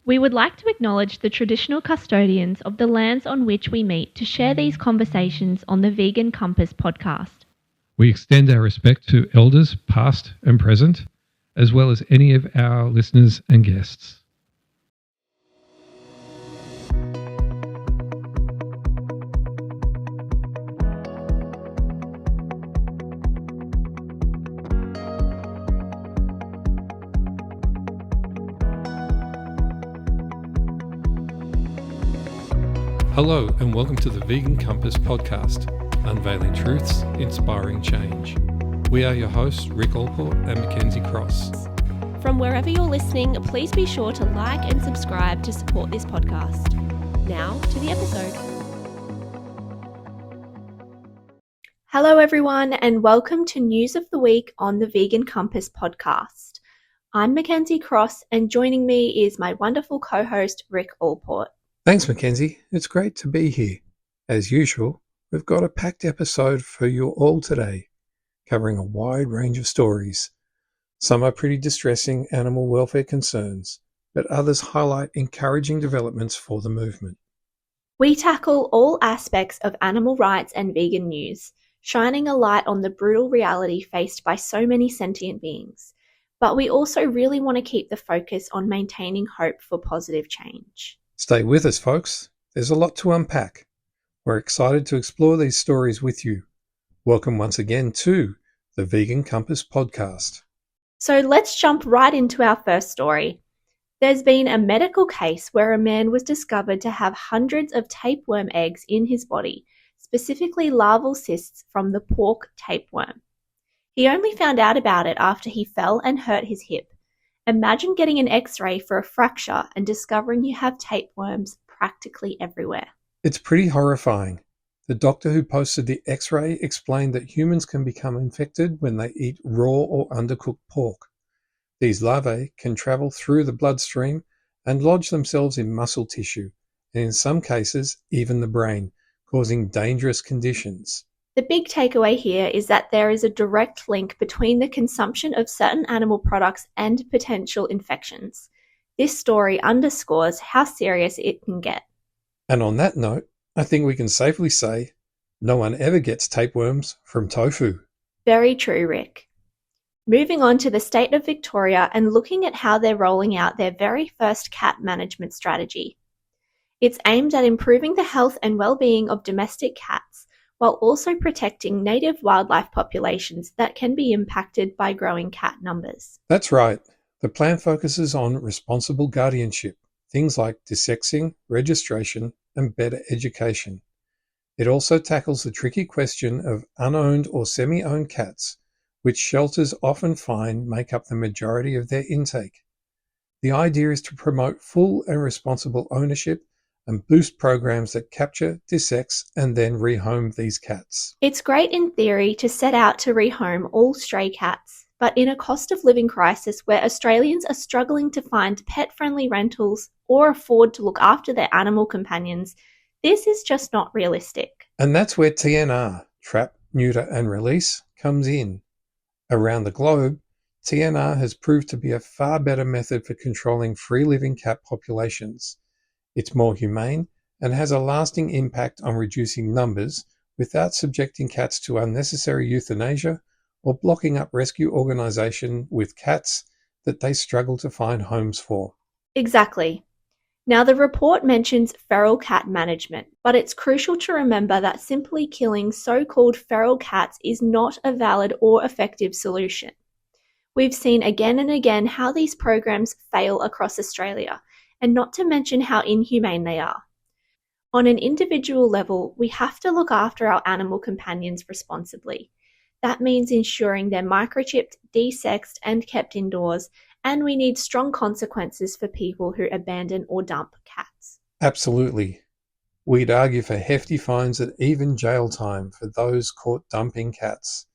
We would like to acknowledge the traditional custodians of the lands on which we meet to share these conversations on the Vegan Compass podcast. We extend our respect to elders past and present, as well as any of our listeners and guests. Hello and welcome to the Vegan Compass podcast, unveiling truths, inspiring change. We are your hosts, Rick Allport and Mackenzie Cross. From wherever you're listening, please be sure to like and subscribe to support this podcast. Now to the episode. Hello everyone and welcome to News of the Week on the Vegan Compass podcast. I'm Mackenzie Cross and joining me is my wonderful co-host Rick Allport. Thanks, Mackenzie. It's great to be here. As usual, we've got a packed episode for you all today, covering a wide range of stories. Some are pretty distressing animal welfare concerns, but others highlight encouraging developments for the movement. We tackle all aspects of animal rights and vegan news, shining a light on the brutal reality faced by so many sentient beings. But we also really want to keep the focus on maintaining hope for positive change. Stay with us, folks. There's a lot to unpack. We're excited to explore these stories with you. Welcome once again to the Vegan Compass podcast. So let's jump right into our first story. There's been a medical case where a man was discovered to have hundreds of tapeworm eggs in his body, specifically larval cysts from the pork tapeworm. He only found out about it after he fell and hurt his hip. Imagine getting an X-ray for a fracture and discovering you have tapeworms practically everywhere. It's pretty horrifying. The doctor who posted the X-ray explained that humans can become infected when they eat raw or undercooked pork. These larvae can travel through the bloodstream and lodge themselves in muscle tissue, and in some cases even the brain, causing dangerous conditions. The big takeaway here is that there is a direct link between the consumption of certain animal products and potential infections. This story underscores how serious it can get. And on that note, I think we can safely say no one ever gets tapeworms from tofu. Very true, Rick. Moving on to the state of Victoria and looking at how they're rolling out their very first cat management strategy. It's aimed at improving the health and well-being of domestic cats, while also protecting native wildlife populations that can be impacted by growing cat numbers. That's right. The plan focuses on responsible guardianship, things like desexing, registration, and better education. It also tackles the tricky question of unowned or semi-owned cats, which shelters often find make up the majority of their intake. The idea is to promote full and responsible ownership and boost programs that capture, dissex, and then rehome these cats. It's great in theory to set out to rehome all stray cats, but in a cost of living crisis where Australians are struggling to find pet-friendly rentals or afford to look after their animal companions, this is just not realistic. And that's where TNR, Trap, Neuter and Release, comes in. Around the globe, TNR has proved to be a far better method for controlling free-living cat populations. It's more humane and has a lasting impact on reducing numbers without subjecting cats to unnecessary euthanasia or blocking up rescue organisations with cats that they struggle to find homes for. Exactly. Now, the report mentions feral cat management, but it's crucial to remember that simply killing so-called feral cats is not a valid or effective solution. We've seen again and again how these programs fail across Australia, and not to mention how inhumane they are. On an individual level, we have to look after our animal companions responsibly. That means ensuring they're microchipped, desexed, and kept indoors, and we need strong consequences for people who abandon or dump cats. Absolutely. We'd argue for hefty fines and even jail time for those caught dumping cats.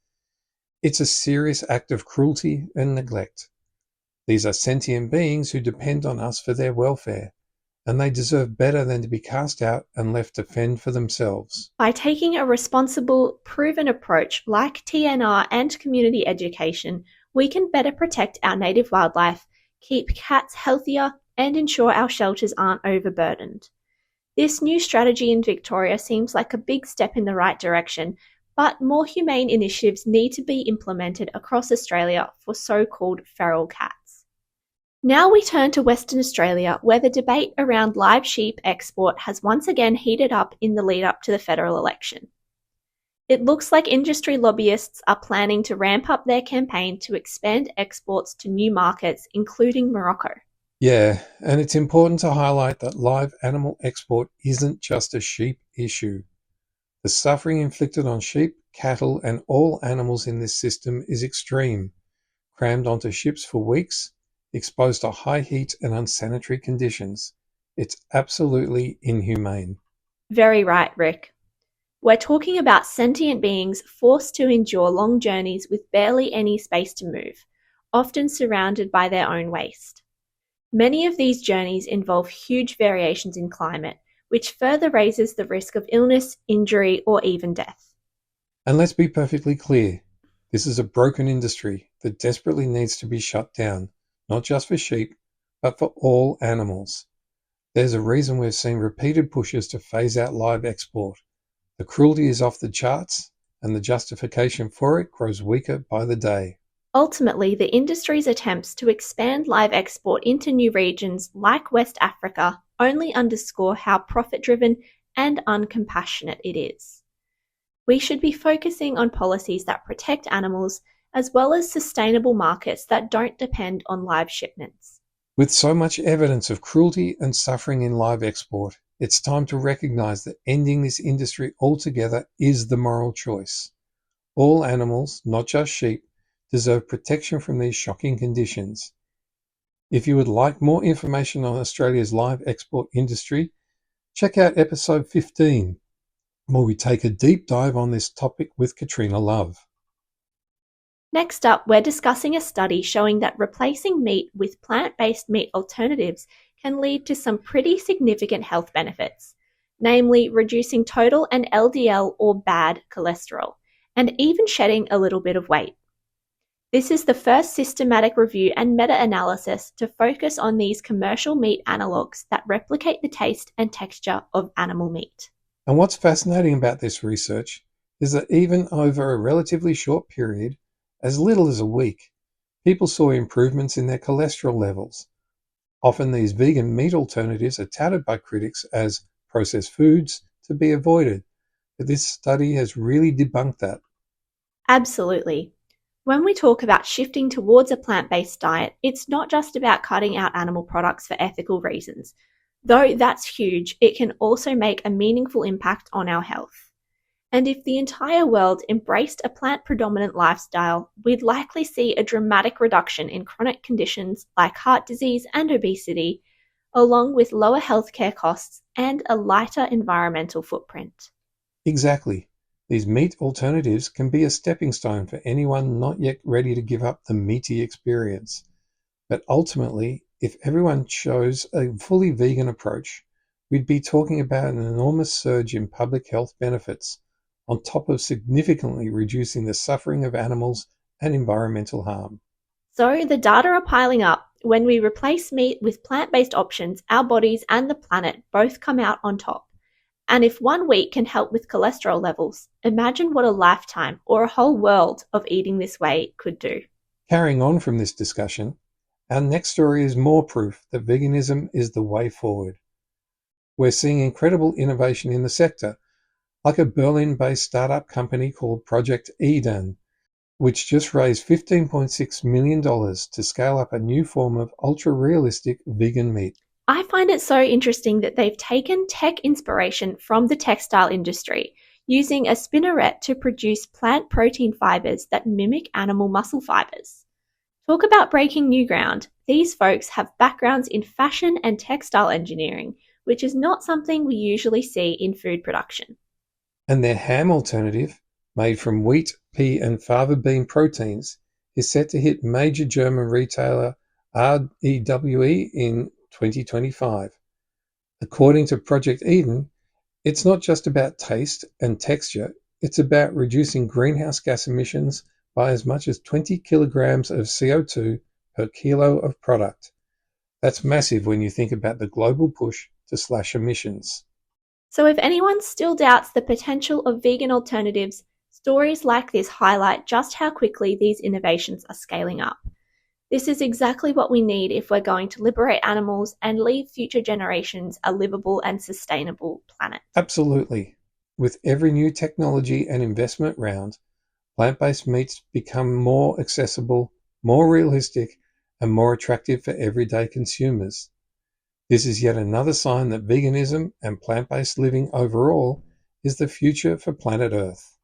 It's a serious act of cruelty and neglect. These are sentient beings who depend on us for their welfare, and they deserve better than to be cast out and left to fend for themselves. By taking a responsible, proven approach like TNR and community education, we can better protect our native wildlife, keep cats healthier, and ensure our shelters aren't overburdened. This new strategy in Victoria seems like a big step in the right direction, but more humane initiatives need to be implemented across Australia for so-called feral cats. Now we turn to Western Australia, where the debate around live sheep export has once again heated up in the lead-up to the federal election. It looks like industry lobbyists are planning to ramp up their campaign to expand exports to new markets, including Morocco. Yeah, and it's important to highlight that live animal export isn't just a sheep issue. The suffering inflicted on sheep, cattle, and all animals in this system is extreme, crammed onto ships for weeks, exposed to high heat and unsanitary conditions. It's absolutely inhumane. Very right, Rick. We're talking about sentient beings forced to endure long journeys with barely any space to move, often surrounded by their own waste. Many of these journeys involve huge variations in climate, which further raises the risk of illness, injury, or even death. And let's be perfectly clear, this is a broken industry that desperately needs to be shut down, not just for sheep, but for all animals. There's a reason we've seen repeated pushes to phase out live export. The cruelty is off the charts, and the justification for it grows weaker by the day. Ultimately, the industry's attempts to expand live export into new regions like West Africa only underscore how profit-driven and uncompassionate it is. We should be focusing on policies that protect animals, as well as sustainable markets that don't depend on live shipments. With so much evidence of cruelty and suffering in live export, it's time to recognise that ending this industry altogether is the moral choice. All animals, not just sheep, deserve protection from these shocking conditions. If you would like more information on Australia's live export industry, check out episode 15, where we take a deep dive on this topic with Katrina Love. Next up, we're discussing a study showing that replacing meat with plant-based meat alternatives can lead to some pretty significant health benefits, namely reducing total and LDL or bad cholesterol, and even shedding a little bit of weight. This is the first systematic review and meta-analysis to focus on these commercial meat analogues that replicate the taste and texture of animal meat. And what's fascinating about this research is that even over a relatively short period, as little as a week, people saw improvements in their cholesterol levels. Often these vegan meat alternatives are touted by critics as processed foods to be avoided, but this study has really debunked that. Absolutely. When we talk about shifting towards a plant-based diet, it's not just about cutting out animal products for ethical reasons. Though that's huge, it can also make a meaningful impact on our health. And if the entire world embraced a plant-predominant lifestyle, we'd likely see a dramatic reduction in chronic conditions like heart disease and obesity, along with lower healthcare costs and a lighter environmental footprint. Exactly. These meat alternatives can be a stepping stone for anyone not yet ready to give up the meaty experience. But ultimately, if everyone chose a fully vegan approach, we'd be talking about an enormous surge in public health benefits, on top of significantly reducing the suffering of animals and environmental harm. So the data are piling up. When we replace meat with plant-based options, our bodies and the planet both come out on top. And if 1 week can help with cholesterol levels, imagine what a lifetime or a whole world of eating this way could do. Carrying on from this discussion, our next story is more proof that veganism is the way forward. We're seeing incredible innovation in the sector, like a Berlin-based startup company called Project Eden, which just raised $15.6 million to scale up a new form of ultra-realistic vegan meat. I find it so interesting that they've taken tech inspiration from the textile industry, using a spinneret to produce plant protein fibers that mimic animal muscle fibers. Talk about breaking new ground. These folks have backgrounds in fashion and textile engineering, which is not something we usually see in food production. And their ham alternative, made from wheat, pea and fava bean proteins, is set to hit major German retailer REWE in 2025. According to Project Eden, it's not just about taste and texture, it's about reducing greenhouse gas emissions by as much as 20 kilograms of CO2 per kilo of product. That's massive when you think about the global push to slash emissions. So if anyone still doubts the potential of vegan alternatives, stories like this highlight just how quickly these innovations are scaling up. This is exactly what we need if we're going to liberate animals and leave future generations a livable and sustainable planet. Absolutely. With every new technology and investment round, plant-based meats become more accessible, more realistic, and more attractive for everyday consumers. This is yet another sign that veganism and plant-based living overall is the future for planet Earth.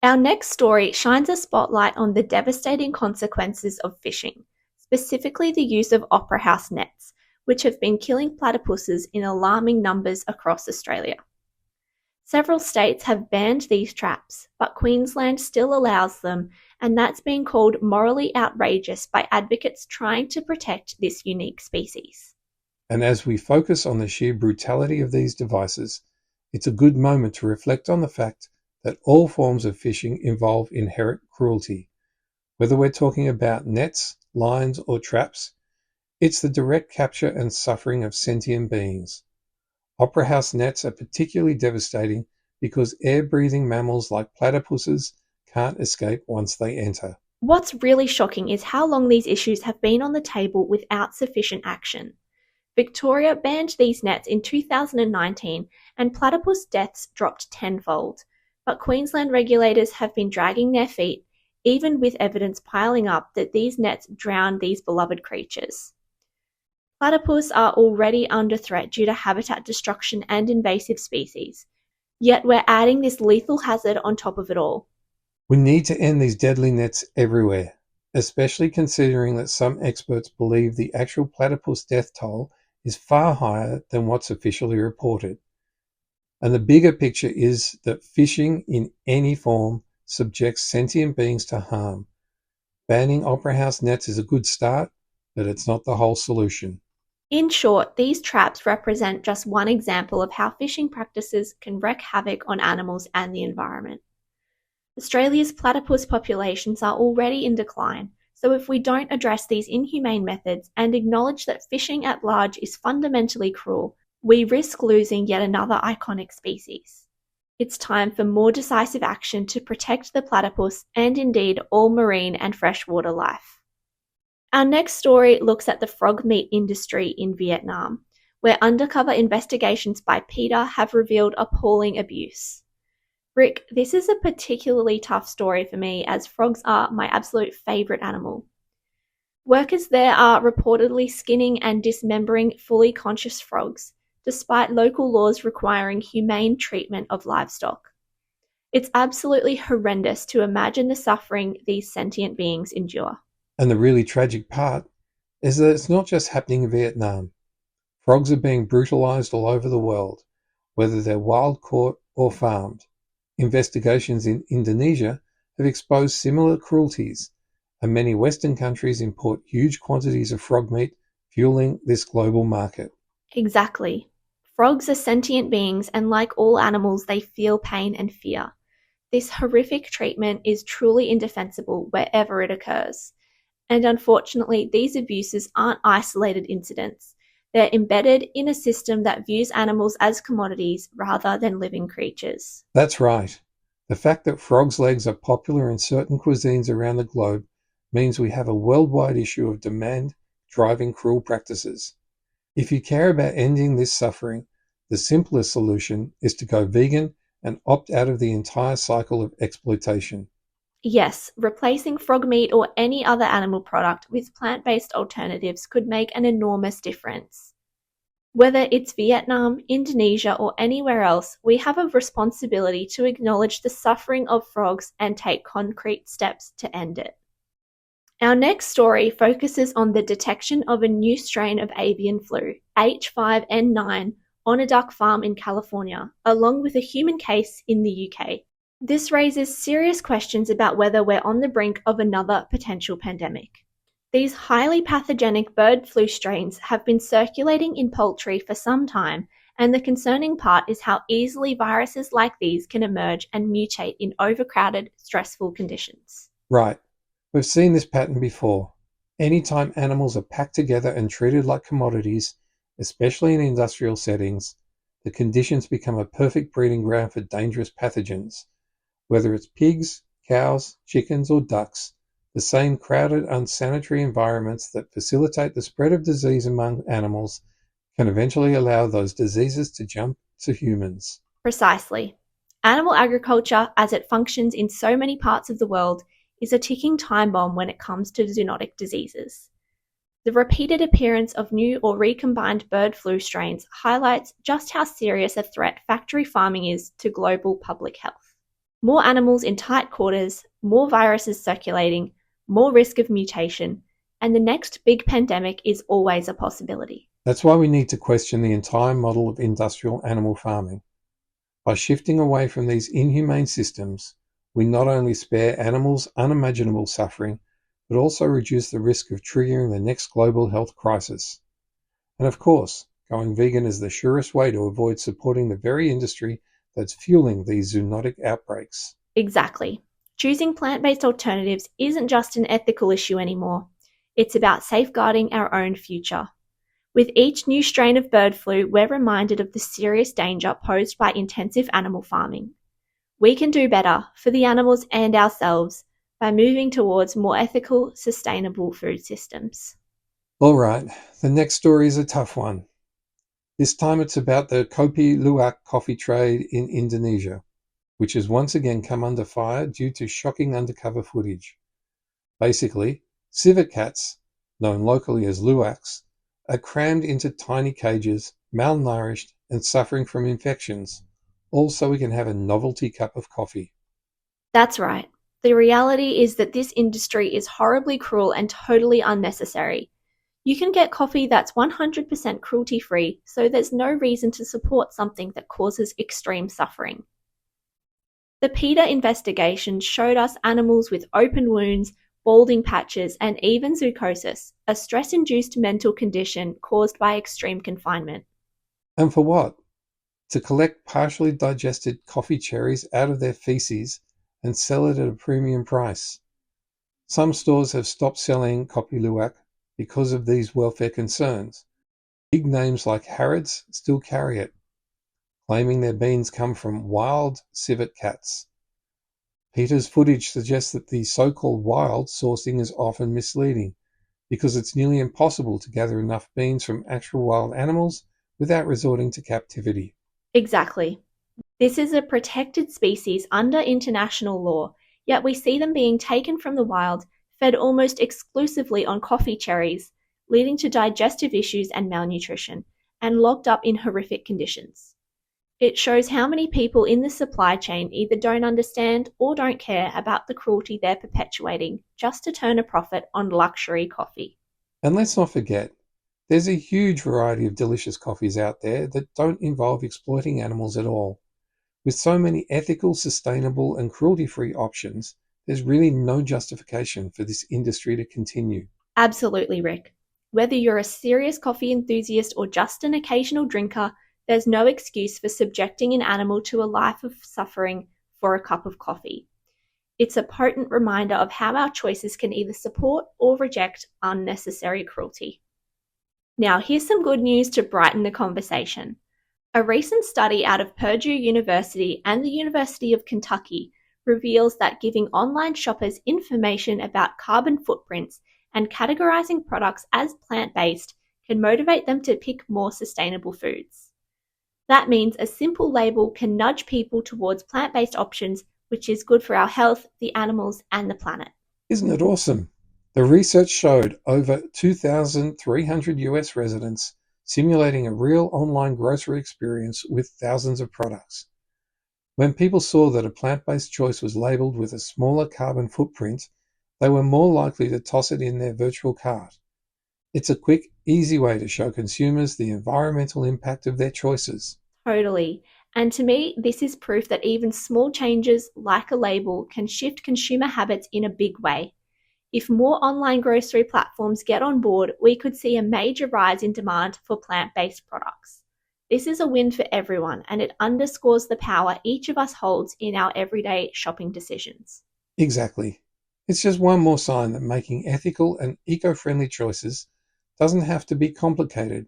Our next story shines a spotlight on the devastating consequences of fishing, specifically the use of opera house nets, which have been killing platypuses in alarming numbers across Australia. Several states have banned these traps, but Queensland still allows them, and that's been called morally outrageous by advocates trying to protect this unique species. And as we focus on the sheer brutality of these devices, it's a good moment to reflect on the fact that all forms of fishing involve inherent cruelty. Whether we're talking about nets, lines, or traps, it's the direct capture and suffering of sentient beings. Opera house nets are particularly devastating because air-breathing mammals like platypuses can't escape once they enter. What's really shocking is how long these issues have been on the table without sufficient action. Victoria banned these nets in 2019 and platypus deaths dropped tenfold, but Queensland regulators have been dragging their feet, even with evidence piling up that these nets drown these beloved creatures. Platypus are already under threat due to habitat destruction and invasive species, yet we're adding this lethal hazard on top of it all. We need to end these deadly nets everywhere, especially considering that some experts believe the actual platypus death toll is far higher than what's officially reported. And the bigger picture is that fishing in any form subjects sentient beings to harm. Banning opera house nets is a good start, but it's not the whole solution. In short, these traps represent just one example of how fishing practices can wreak havoc on animals and the environment. Australia's platypus populations are already in decline, so if we don't address these inhumane methods and acknowledge that fishing at large is fundamentally cruel, we risk losing yet another iconic species. It's time for more decisive action to protect the platypus and indeed all marine and freshwater life. Our next story looks at the frog meat industry in Vietnam, where undercover investigations by PETA have revealed appalling abuse. Rick, this is a particularly tough story for me as frogs are my absolute favourite animal. Workers there are reportedly skinning and dismembering fully conscious frogs, despite local laws requiring humane treatment of livestock. It's absolutely horrendous to imagine the suffering these sentient beings endure. And the really tragic part is that it's not just happening in Vietnam. Frogs are being brutalized all over the world, whether they're wild caught or farmed. Investigations in Indonesia have exposed similar cruelties, and many Western countries import huge quantities of frog meat, fueling this global market. Exactly. Frogs are sentient beings, and like all animals, they feel pain and fear. This horrific treatment is truly indefensible wherever it occurs. And unfortunately, these abuses aren't isolated incidents. They're embedded in a system that views animals as commodities rather than living creatures. That's right. The fact that frogs' legs are popular in certain cuisines around the globe means we have a worldwide issue of demand driving cruel practices. If you care about ending this suffering, the simplest solution is to go vegan and opt out of the entire cycle of exploitation. Yes, replacing frog meat or any other animal product with plant-based alternatives could make an enormous difference. Whether it's Vietnam, Indonesia, or anywhere else, we have a responsibility to acknowledge the suffering of frogs and take concrete steps to end it. Our next story focuses on the detection of a new strain of avian flu, H5N9, on a duck farm in California, along with a human case in the UK. This raises serious questions about whether we're on the brink of another potential pandemic. These highly pathogenic bird flu strains have been circulating in poultry for some time, and the concerning part is how easily viruses like these can emerge and mutate in overcrowded, stressful conditions. Right. We've seen this pattern before. Anytime animals are packed together and treated like commodities, especially in industrial settings, the conditions become a perfect breeding ground for dangerous pathogens. Whether it's pigs, cows, chickens, or ducks, the same crowded, unsanitary environments that facilitate the spread of disease among animals can eventually allow those diseases to jump to humans. Precisely. Animal agriculture, as it functions in so many parts of the world, is a ticking time bomb when it comes to zoonotic diseases. The repeated appearance of new or recombined bird flu strains highlights just how serious a threat factory farming is to global public health. More animals in tight quarters, more viruses circulating, more risk of mutation, and the next big pandemic is always a possibility. That's why we need to question the entire model of industrial animal farming. By shifting away from these inhumane systems, we not only spare animals unimaginable suffering, but also reduce the risk of triggering the next global health crisis. And of course, going vegan is the surest way to avoid supporting the very industry that's fueling these zoonotic outbreaks. Exactly. Choosing plant-based alternatives isn't just an ethical issue anymore. It's about safeguarding our own future. With each new strain of bird flu, we're reminded of the serious danger posed by intensive animal farming. We can do better for the animals and ourselves by moving towards more ethical, sustainable food systems. All right, the next story is a tough one. This time it's about the Kopi Luwak coffee trade in Indonesia, which has once again come under fire due to shocking undercover footage. Basically, civet cats, known locally as luwaks, are crammed into tiny cages, malnourished and suffering from infections, all so we can have a novelty cup of coffee. That's right. The reality is that this industry is horribly cruel and totally unnecessary. You can get coffee that's 100% cruelty-free, so there's no reason to support something that causes extreme suffering. The PETA investigation showed us animals with open wounds, balding patches, and even zoochosis, a stress-induced mental condition caused by extreme confinement. And for what? To collect partially digested coffee cherries out of their feces and sell it at a premium price. Some stores have stopped selling Kopi Luwak because of these welfare concerns. Big names like Harrods still carry it, claiming their beans come from wild civet cats. PETA's footage suggests that the so-called wild sourcing is often misleading because it's nearly impossible to gather enough beans from actual wild animals without resorting to captivity. Exactly. This is a protected species under international law, yet we see them being taken from the wild, fed almost exclusively on coffee cherries, leading to digestive issues and malnutrition, and locked up in horrific conditions. It shows how many people in the supply chain either don't understand or don't care about the cruelty they're perpetuating just to turn a profit on luxury coffee. And let's not forget, there's a huge variety of delicious coffees out there that don't involve exploiting animals at all. With so many ethical, sustainable, and cruelty-free options, there's really no justification for this industry to continue. Absolutely, Rick. Whether you're a serious coffee enthusiast or just an occasional drinker, there's no excuse for subjecting an animal to a life of suffering for a cup of coffee. It's a potent reminder of how our choices can either support or reject unnecessary cruelty. Now, here's some good news to brighten the conversation. A recent study out of Purdue University and the University of Kentucky reveals that giving online shoppers information about carbon footprints and categorizing products as plant-based can motivate them to pick more sustainable foods. That means a simple label can nudge people towards plant-based options, which is good for our health, the animals, and the planet. Isn't it awesome? The research showed over 2,300 US residents simulating a real online grocery experience with thousands of products. When people saw that a plant-based choice was labeled with a smaller carbon footprint, they were more likely to toss it in their virtual cart. It's a quick, easy way to show consumers the environmental impact of their choices. Totally. And to me, this is proof that even small changes like a label can shift consumer habits in a big way. If more online grocery platforms get on board, we could see a major rise in demand for plant-based products. This is a win for everyone, and it underscores the power each of us holds in our everyday shopping decisions. Exactly. It's just one more sign that making ethical and eco-friendly choices doesn't have to be complicated,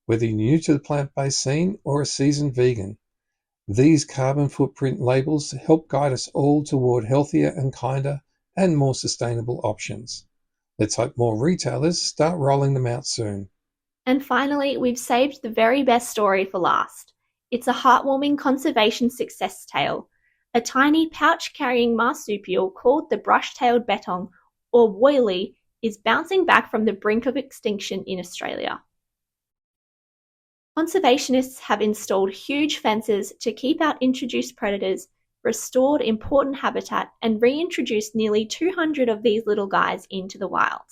whether you're new to the plant-based scene or a seasoned vegan. These carbon footprint labels help guide us all toward healthier and kinder and more sustainable options. Let's hope more retailers start rolling them out soon. And finally, we've saved the very best story for last. It's a heartwarming conservation success tale. A tiny pouch-carrying marsupial called the brush-tailed bettong, or woylie, is bouncing back from the brink of extinction in Australia. Conservationists have installed huge fences to keep out introduced predators, restored important habitat, and reintroduced nearly 200 of these little guys into the wild.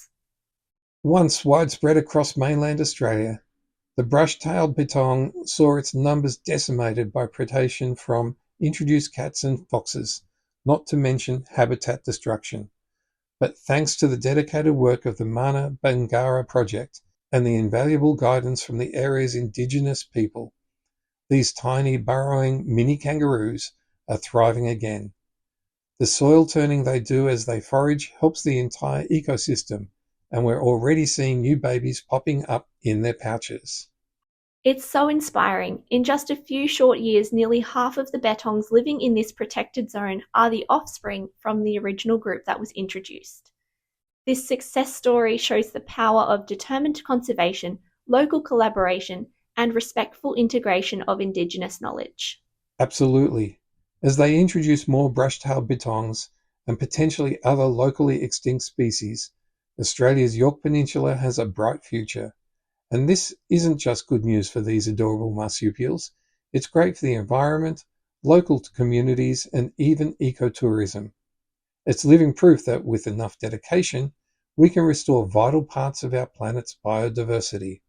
Once widespread across mainland Australia, the brush-tailed bettong saw its numbers decimated by predation from introduced cats and foxes, not to mention habitat destruction. But thanks to the dedicated work of the Mana Bangara project and the invaluable guidance from the area's indigenous people, these tiny burrowing mini kangaroos are thriving again. The soil turning they do as they forage helps the entire ecosystem, and we're already seeing new babies popping up in their pouches. It's so inspiring. In just a few short years, nearly half of the bettongs living in this protected zone are the offspring from the original group that was introduced. This success story shows the power of determined conservation, local collaboration, and respectful integration of Indigenous knowledge. Absolutely. As they introduce more brush-tailed bettongs and potentially other locally extinct species, Australia's Yorke Peninsula has a bright future. And this isn't just good news for these adorable marsupials, it's great for the environment, local communities, and even ecotourism. It's living proof that with enough dedication, we can restore vital parts of our planet's biodiversity.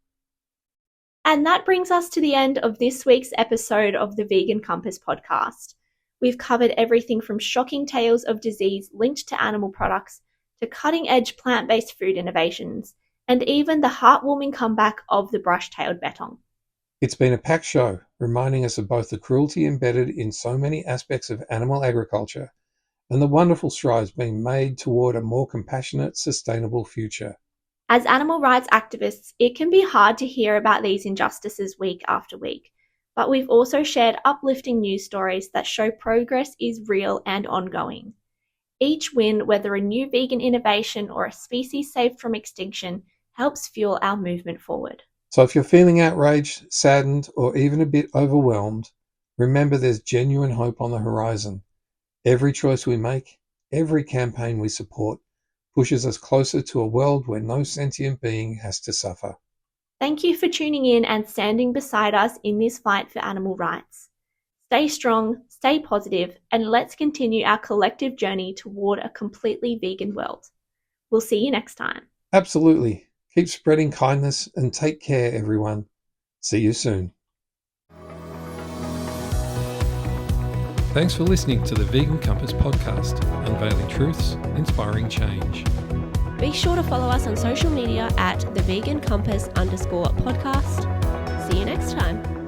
And that brings us to the end of this week's episode of the Vegan Compass podcast. We've covered everything from shocking tales of disease linked to animal products to cutting-edge plant-based food innovations, and even the heartwarming comeback of the brush-tailed bettong. It's been a packed show, reminding us of both the cruelty embedded in so many aspects of animal agriculture and the wonderful strides being made toward a more compassionate, sustainable future. As animal rights activists, it can be hard to hear about these injustices week after week, but we've also shared uplifting news stories that show progress is real and ongoing. Each win, whether a new vegan innovation or a species saved from extinction, helps fuel our movement forward. So if you're feeling outraged, saddened, or even a bit overwhelmed, remember there's genuine hope on the horizon. Every choice we make, every campaign we support, pushes us closer to a world where no sentient being has to suffer. Thank you for tuning in and standing beside us in this fight for animal rights. Stay strong, stay positive, and let's continue our collective journey toward a completely vegan world. We'll see you next time. Absolutely. Keep spreading kindness and take care, everyone. See you soon. Thanks for listening to the Vegan Compass podcast, unveiling truths, inspiring change. Be sure to follow us on social media at @thevegancompass_podcast. See you next time.